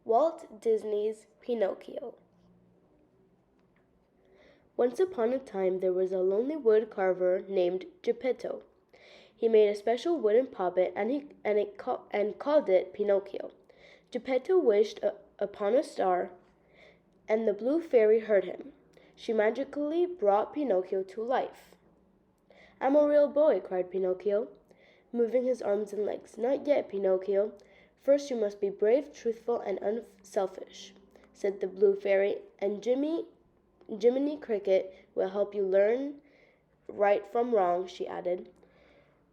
Walt Disney's Pinocchio. Once upon a time there was a lonely wood carver named Geppetto. He made a special wooden puppet and called it Pinocchio. Geppetto wished upon a star, and the blue fairy heard him. She magically brought Pinocchio to life. "I'm a real boy," cried Pinocchio, moving his arms and legs. "Not yet, Pinocchio. First you must be brave, truthful, and unselfish," said the blue fairy, "and Jiminy Cricket will help you learn right from wrong," she added.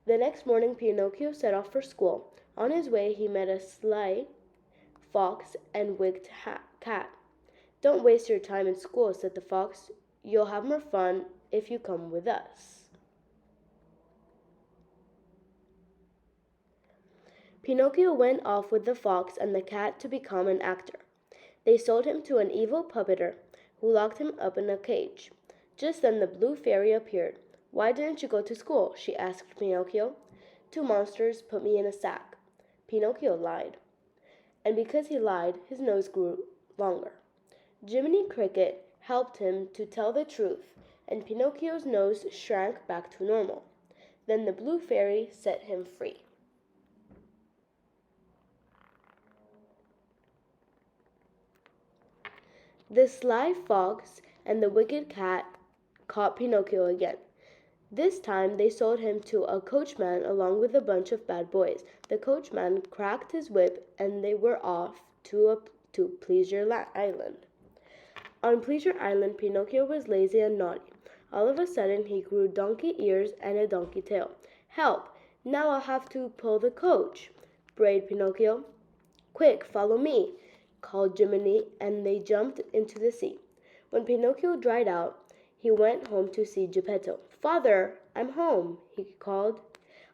The next morning Pinocchio set off for school. On his way he met a sly fox and wicked cat. "Don't waste your time in school," said the fox. "You'll have more fun if you come with us." Pinocchio went off with the fox and the cat to become an actor. They sold him to an evil puppeteer, who locked him up in a cage. Just then the blue fairy appeared. "Why didn't you go to school?" she asked Pinocchio. "Two monsters put me in a sack." Pinocchio lied. And because he lied, his nose grew longer. Jiminy Cricket helped him to tell the truth, and Pinocchio's nose shrank back to normal. Then the blue fairy set him free. The sly fox and the wicked cat caught Pinocchio again. This time they sold him to a coachman along with a bunch of bad boys. The coachman cracked his whip and they were off to Pleasure Island. On Pleasure Island, Pinocchio was lazy and naughty. All of a sudden he grew donkey ears and a donkey tail. "Help! Now I'll have to pull the coach," brayed Pinocchio. "Quick, follow me," called Jiminy, and they jumped into the sea. When Pinocchio dried out, he went home to see Geppetto. "Father, I'm home," he called.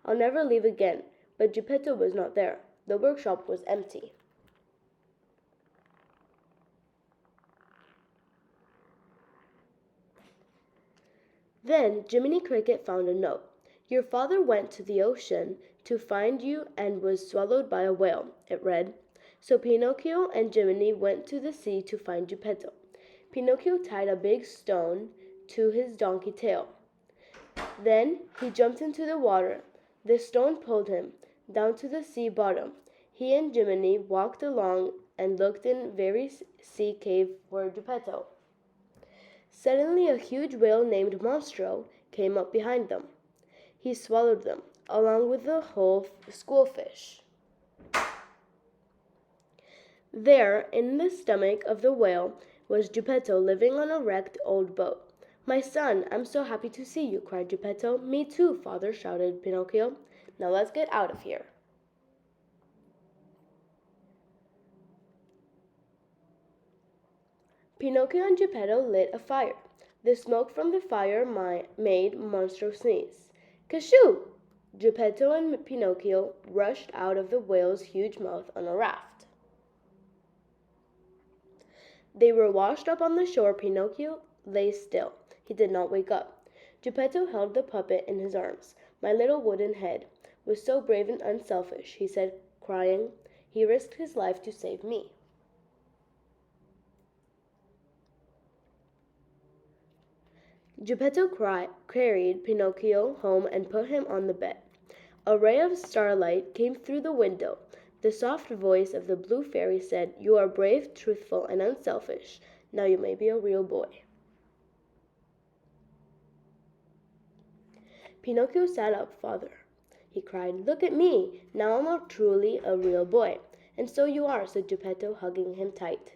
"I'll never leave again." But Geppetto was not there. The workshop was empty. Then Jiminy Cricket found a note. "Your father went to the ocean to find you and was swallowed by a whale," it read. So Pinocchio and Jiminy went to the sea to find Geppetto. Pinocchio tied a big stone to his donkey tail. Then he jumped into the water. The stone pulled him down to the sea bottom. He and Jiminy walked along and looked in very sea cave for Geppetto. Suddenly a huge whale named Monstro came up behind them. He swallowed them, along with the whole schoolfish. There, in the stomach of the whale, was Geppetto living on a wrecked old boat. "My son, I'm so happy to see you," cried Geppetto. "Me too, father," shouted Pinocchio. "Now let's get out of here." Pinocchio and Geppetto lit a fire. The smoke from the fire made Monstro sneeze. "Kashoo!" Geppetto and Pinocchio rushed out of the whale's huge mouth on a raft. They were washed up on the shore. Pinocchio lay still. He did not wake up. Geppetto held the puppet in his arms. "My little wooden head was so brave and unselfish," he said, crying. "He risked his life to save me." Geppetto carried Pinocchio home and put him on the bed. A ray of starlight came through the window. The soft voice of the blue fairy said, "You are brave, truthful, and unselfish. Now you may be a real boy." Pinocchio sat up. "Father," he cried, "look at me. Now I'm truly a real boy." "And so you are," said Geppetto, hugging him tight.